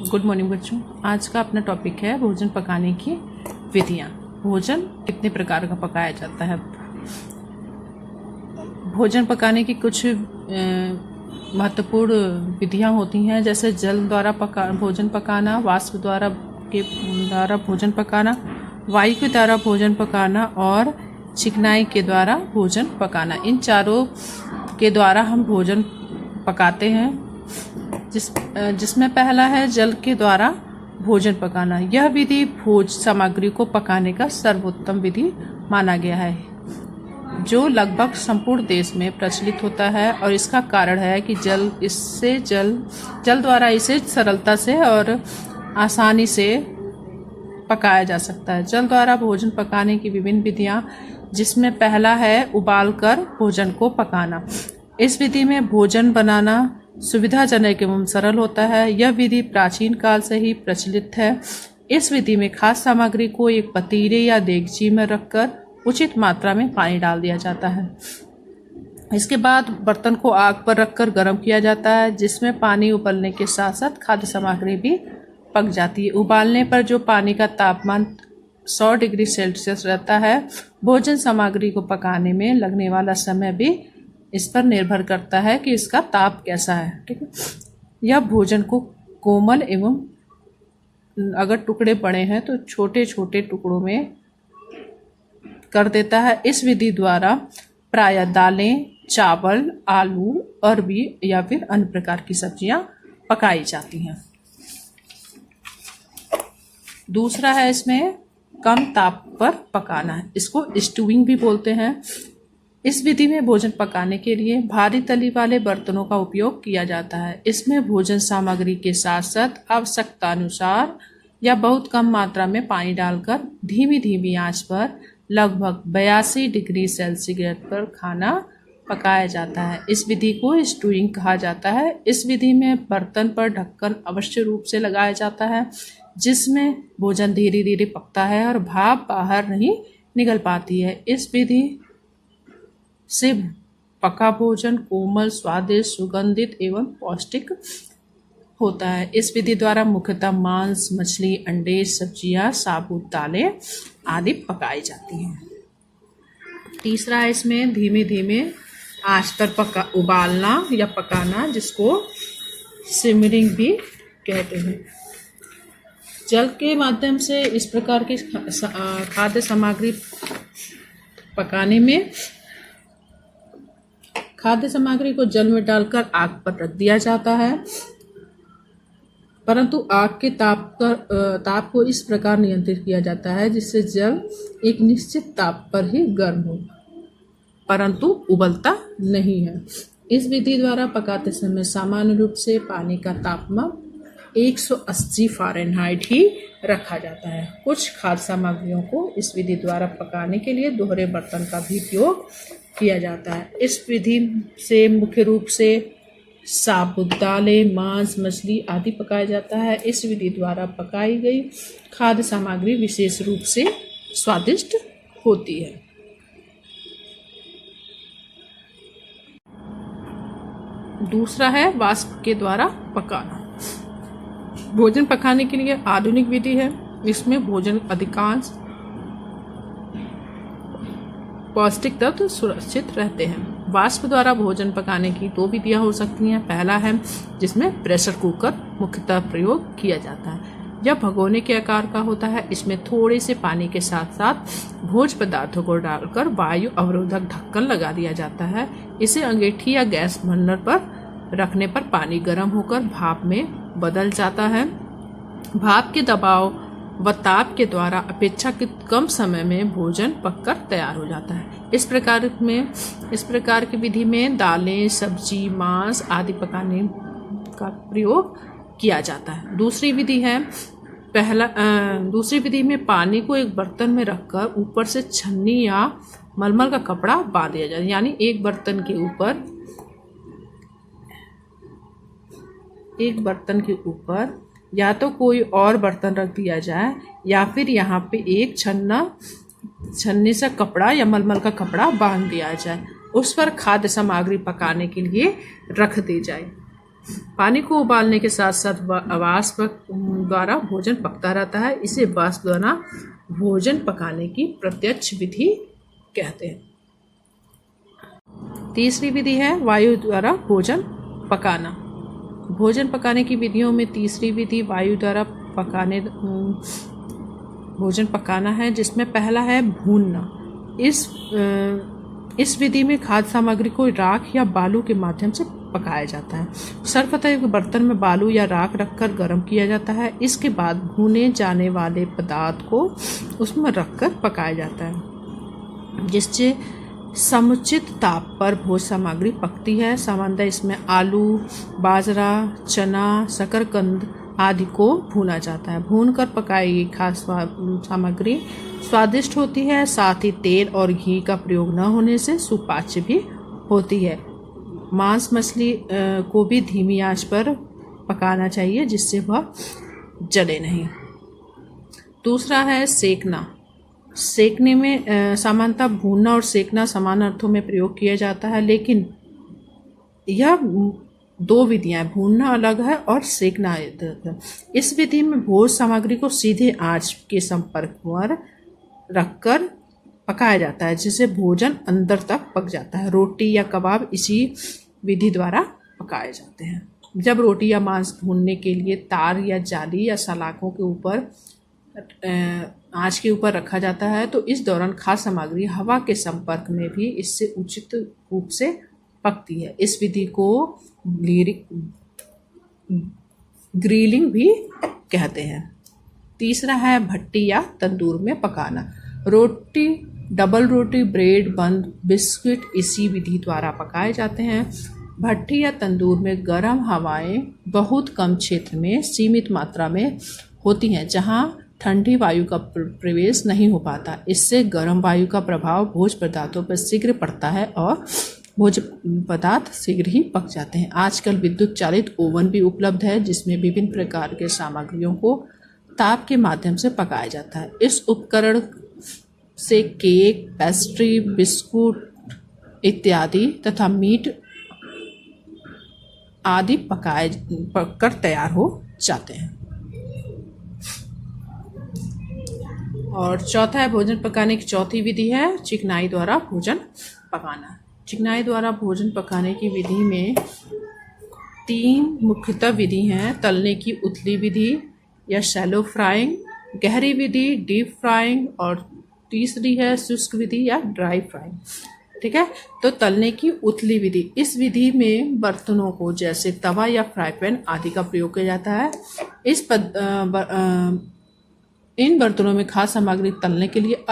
Good morning बच्चों। आज का अपना टॉपिक है भोजन पकाने की विधियाँ। भोजन कितने प्रकार का पकाया जाता है। भोजन पकाने की कुछ महत्वपूर्ण विधियाँ होती हैं, जैसे जल द्वारा भोजन पकाना, वाष्प द्वारा भोजन पकाना, वायु के द्वारा भोजन पकाना और चिकनाई के द्वारा भोजन पकाना। इन चारों के द्वारा हम भोजन पकाते हैं, जिसमें पहला है जल के द्वारा भोजन पकाना। यह विधि भोज सामग्री को पकाने का सर्वोत्तम विधि माना गया है, जो लगभग संपूर्ण देश में प्रचलित होता है। और इसका कारण है कि जल द्वारा इसे सरलता से और आसानी से पकाया जा सकता है। जल द्वारा भोजन पकाने की विभिन्न विधियां, जिसमें पहला है उबालकर भोजन को पकाना। इस विधि में भोजन बनाना सुविधाजनक एवं सरल होता है। यह विधि प्राचीन काल से ही प्रचलित है। इस विधि में खाद्य सामग्री को एक पतीले या देगची में रखकर उचित मात्रा में पानी डाल दिया जाता है। इसके बाद बर्तन को आग पर रखकर गर्म किया जाता है, जिसमें पानी उबलने के साथ साथ खाद्य सामग्री भी पक जाती है। उबालने पर जो पानी का तापमान 100 डिग्री सेल्सियस रहता है, भोजन सामग्री को पकाने में लगने वाला समय भी इस पर निर्भर करता है कि इसका ताप कैसा है। ठीक है, यह भोजन को कोमल एवं अगर टुकड़े बड़े हैं तो छोटे छोटे टुकड़ों में कर देता है। इस विधि द्वारा प्रायः दालें, चावल, आलू, अरबी या फिर अन्य प्रकार की सब्जियां पकाई जाती हैं। दूसरा है इसमें कम ताप पर पकाना, इसको स्टूइंग भी बोलते हैं। इस विधि में भोजन पकाने के लिए भारी तली वाले बर्तनों का उपयोग किया जाता है। इसमें भोजन सामग्री के साथ साथ आवश्यकता अनुसार या बहुत कम मात्रा में पानी डालकर धीमी धीमी आंच पर लगभग 82 डिग्री सेल्सियस पर खाना पकाया जाता है। इस विधि को स्टूइंग कहा जाता है। इस विधि में बर्तन पर ढक्कन अवश्य रूप से लगाया जाता है, जिसमें भोजन धीरे धीरे पकता है और भाप बाहर नहीं निकल पाती है। इस विधि से पका भोजन कोमल, स्वादिष्ट, सुगंधित एवं पौष्टिक होता है। इस विधि द्वारा मुख्यतः मांस, मछली, अंडे, सब्जियां, साबुत दालें आदि पकाई जाती हैं। तीसरा है इसमें धीमे धीमे आंच पर उबालना या पकाना, जिसको सिमरिंग भी कहते हैं। जल के माध्यम से इस प्रकार की खाद्य सामग्री पकाने में खाद्य सामग्री को जल में डालकर आग पर रख दिया जाता है, परंतु आग के ताप को इस प्रकार नियंत्रित किया जाता है जिससे जल एक निश्चित ताप पर ही गर्म हो, परंतु उबलता नहीं है। इस विधि द्वारा पकाते समय सामान्य रूप से पानी का तापमान 180 फ़ारेनहाइट ही रखा जाता है। कुछ खाद्य सामग्रियों को इस विधि द्वारा पकाने के लिए दोहरे बर्तन का भी उपयोग किया जाता है। इस विधि से मुख्य रूप से साबुत दालें, मांस, मछली आदि पकाया जाता है। इस विधि द्वारा पकाई गई खाद्य सामग्री विशेष रूप से स्वादिष्ट होती है। दूसरा है वाष्प के द्वारा पकाना। भोजन पकाने के लिए आधुनिक विधि है। इसमें भोजन अधिकांश पौष्टिक तत्व सुरक्षित रहते हैं। वाष्प द्वारा भोजन पकाने की दो विधियां हो सकती हैं। पहला है जिसमें प्रेशर कुकर मुख्यतः प्रयोग किया जाता है। यह भगोने के आकार का होता है। इसमें थोड़े से पानी के साथ साथ भोज्य पदार्थों को डालकर वायु अवरोधक ढक्कन लगा दिया जाता है। इसे अंगीठी या गैस बर्नर पर रखने पर पानी गर्म होकर भाप में बदल जाता है। भाप के दबाव व ताप के द्वारा अपेक्षाकृत कम समय में भोजन पककर तैयार हो जाता है। इस प्रकार की विधि में दालें, सब्जी, मांस आदि पकाने का प्रयोग किया जाता है। दूसरी विधि में पानी को एक बर्तन में रखकर ऊपर से छन्नी या मलमल का कपड़ा बांध दिया जाता है, यानी एक बर्तन के ऊपर या तो कोई और बर्तन रख दिया जाए या फिर यहाँ पे एक छन्नी से कपड़ा या मलमल का कपड़ा बांध दिया जाए, उस पर खाद्य सामग्री पकाने के लिए रख दी जाए। पानी को उबालने के साथ साथ वाष्प द्वारा भोजन पकता रहता है। इसे वाष्प द्वारा भोजन पकाने की प्रत्यक्ष विधि कहते हैं। तीसरी विधि है वायु द्वारा भोजन पकाना। भोजन पकाने की विधियों में तीसरी विधि वायु द्वारा भोजन पकाना है, जिसमें पहला है भूनना। इस विधि में खाद्य सामग्री को राख या बालू के माध्यम से पकाया जाता है। सर्वप्रथम एक बर्तन में बालू या राख रखकर गर्म किया जाता है। इसके बाद भुने जाने वाले पदार्थ को उसमें रखकर पकाया जाता है, जिससे समुचित ताप पर भोज्य सामग्री पकती है। सामान्यतः इसमें आलू, बाजरा, चना, शकरकंद आदि को भूना जाता है। भूनकर पकाई गई खाद्य सामग्री स्वादिष्ट होती है, साथ ही तेल और घी का प्रयोग न होने से सुपाच्य भी होती है। मांस मछली को भी धीमी आंच पर पकाना चाहिए, जिससे वह जले नहीं। दूसरा है सेकना। सेकने में सामान्यतः भूनना और सेकना समान अर्थों में प्रयोग किया जाता है, लेकिन यह दो विधियां, भूनना अलग है और सेकना अलग है। इस विधि में भोज्य सामग्री को सीधे आंच के संपर्क पर रखकर पकाया जाता है, जिससे भोजन अंदर तक पक जाता है। रोटी या कबाब इसी विधि द्वारा पकाए जाते हैं। जब रोटी या मांस भूनने के लिए तार या जाली या सलाखों के ऊपर आंच के ऊपर रखा जाता है, तो इस दौरान खाद्य सामग्री हवा के संपर्क में भी इससे उचित रूप से पकती है। इस विधि को ग्रिलिंग भी कहते हैं। तीसरा है भट्टी या तंदूर में पकाना। रोटी, डबल रोटी, ब्रेड, बन, बिस्किट इसी विधि द्वारा पकाए जाते हैं। भट्टी या तंदूर में गर्म हवाएं बहुत कम क्षेत्र में सीमित मात्रा में होती हैं, जहां ठंडी वायु का प्रवेश नहीं हो पाता। इससे गर्म वायु का प्रभाव भोज्य पदार्थों पर शीघ्र पड़ता है और भोज्य पदार्थ शीघ्र ही पक जाते हैं। आजकल विद्युत चालित ओवन भी उपलब्ध है, जिसमें विभिन्न प्रकार के सामग्रियों को ताप के माध्यम से पकाया जाता है। इस उपकरण से केक, पेस्ट्री, बिस्कुट इत्यादि तथा मीट आदि पककर तैयार हो जाते हैं। और चौथा है भोजन पकाने की चौथी विधि है चिकनाई द्वारा भोजन पकाना। चिकनाई द्वारा भोजन पकाने की विधि में 3 मुख्यतः विधि हैं। तलने की उथली विधि या शैलो फ्राइंग, गहरी विधि डीप फ्राइंग, और तीसरी है शुष्क विधि या ड्राई फ्राइंग। ठीक है, तो तलने की उथली विधि, इस विधि में बर्तनों को जैसे तवा या फ्राई पैन आदि का प्रयोग किया जाता है। इन बर्तनों में खाद्य सामग्री तलने के लिए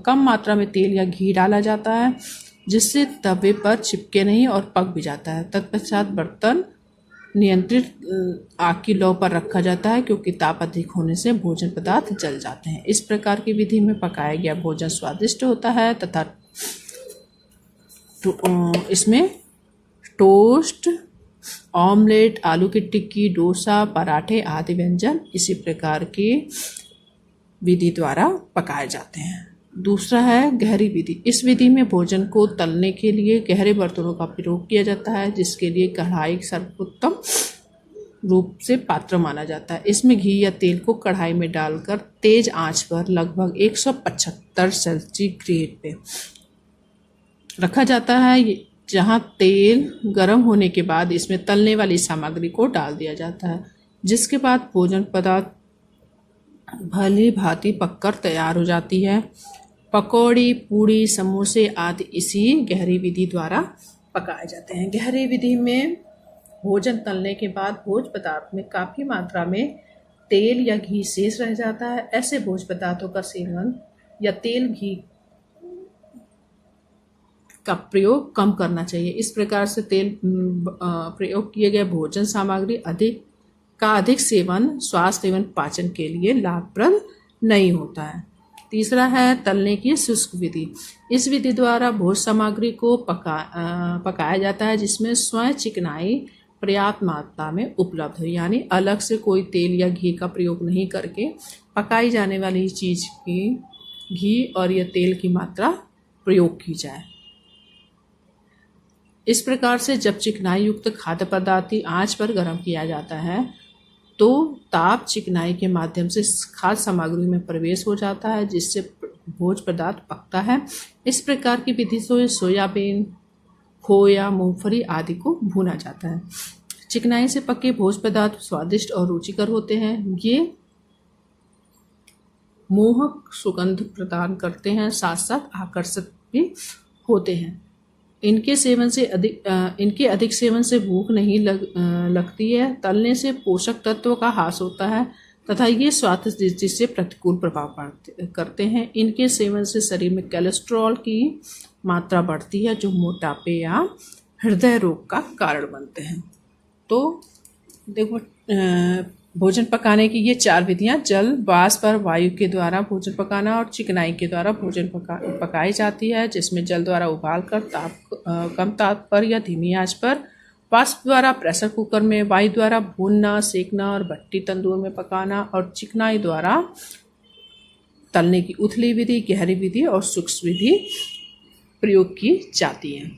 कम मात्रा में तेल या घी डाला जाता है, जिससे तवे पर चिपके नहीं और पक भी जाता है। तत्पश्चात बर्तन नियंत्रित आग की लौ पर रखा जाता है, क्योंकि ताप अधिक होने से भोजन पदार्थ जल जाते हैं। इस प्रकार की विधि में पकाया गया भोजन स्वादिष्ट होता है तथा इसमें टोस्ट, ऑमलेट, आलू की टिक्की, डोसा, पराठे आदि व्यंजन इसी प्रकार की विधि द्वारा पकाए जाते हैं। दूसरा है गहरी विधि। इस विधि में भोजन को तलने के लिए गहरे बर्तनों का प्रयोग किया जाता है, जिसके लिए कढ़ाई सर्वोत्तम रूप से पात्र माना जाता है। इसमें घी या तेल को कढ़ाई में डालकर तेज आंच पर लगभग 175 सेंटीग्रेड पे रखा जाता है, जहां तेल गर्म होने के बाद इसमें तलने वाली सामग्री को डाल दिया जाता है, जिसके बाद भोजन पदार्थ भली भांति पककर तैयार हो जाती है। पकौड़ी, पूड़ी, समोसे आदि इसी गहरी विधि द्वारा पकाए जाते हैं। गहरी विधि में भोजन तलने के बाद भोज्य पदार्थ में काफ़ी मात्रा में तेल या घी शेष रह जाता है। ऐसे भोज्य पदार्थों का सेवन या तेल घी का प्रयोग कम करना चाहिए। इस प्रकार से तेल प्रयोग किए गए भोजन सामग्री अधिक सेवन स्वास्थ्य एवं पाचन के लिए लाभप्रद नहीं होता है। तीसरा है तलने की शुष्क विधि। इस विधि द्वारा भोज्य सामग्री को पकाया जाता है, जिसमें स्वयं चिकनाई पर्याप्त मात्रा में उपलब्ध हो, यानी अलग से कोई तेल या घी का प्रयोग नहीं करके पकाई जाने वाली चीज़ की घी और या तेल की मात्रा प्रयोग की जाए। इस प्रकार से जब चिकनाई युक्त खाद्य पदार्थ आंच पर गर्म किया जाता है तो ताप चिकनाई के माध्यम से खाद्य सामग्री में प्रवेश हो जाता है, जिससे भोज्य पदार्थ पकता है। इस प्रकार की विधि से सोयाबीन, खोया, मूंगफली आदि को भूना जाता है। चिकनाई से पके भोज्य पदार्थ स्वादिष्ट और रुचिकर होते हैं। ये मोहक सुगंध प्रदान करते हैं, साथ साथ आकर्षक भी होते हैं। इनके अधिक सेवन से भूख नहीं लगती है। तलने से पोषक तत्व का ह्रास होता है तथा ये स्वास्थ्य दृष्टि से प्रतिकूल प्रभाव करते हैं। इनके सेवन से शरीर में कोलेस्ट्रॉल की मात्रा बढ़ती है, जो मोटापे या हृदय रोग का कारण बनते हैं। तो देखो, भोजन पकाने की ये 4 विधियां जल, वाष्प और वायु के द्वारा भोजन पकाना और चिकनाई के द्वारा भोजन पकाई जाती है, जिसमें जल द्वारा उबाल कर कम ताप पर या धीमी आंच पर, वाष्प द्वारा प्रेशर कुकर में, वायु द्वारा भूनना, सेकना और भट्टी तंदूर में पकाना, और चिकनाई द्वारा तलने की उथली विधि, गहरी विधि और सूक्ष्म विधि प्रयोग की जाती है।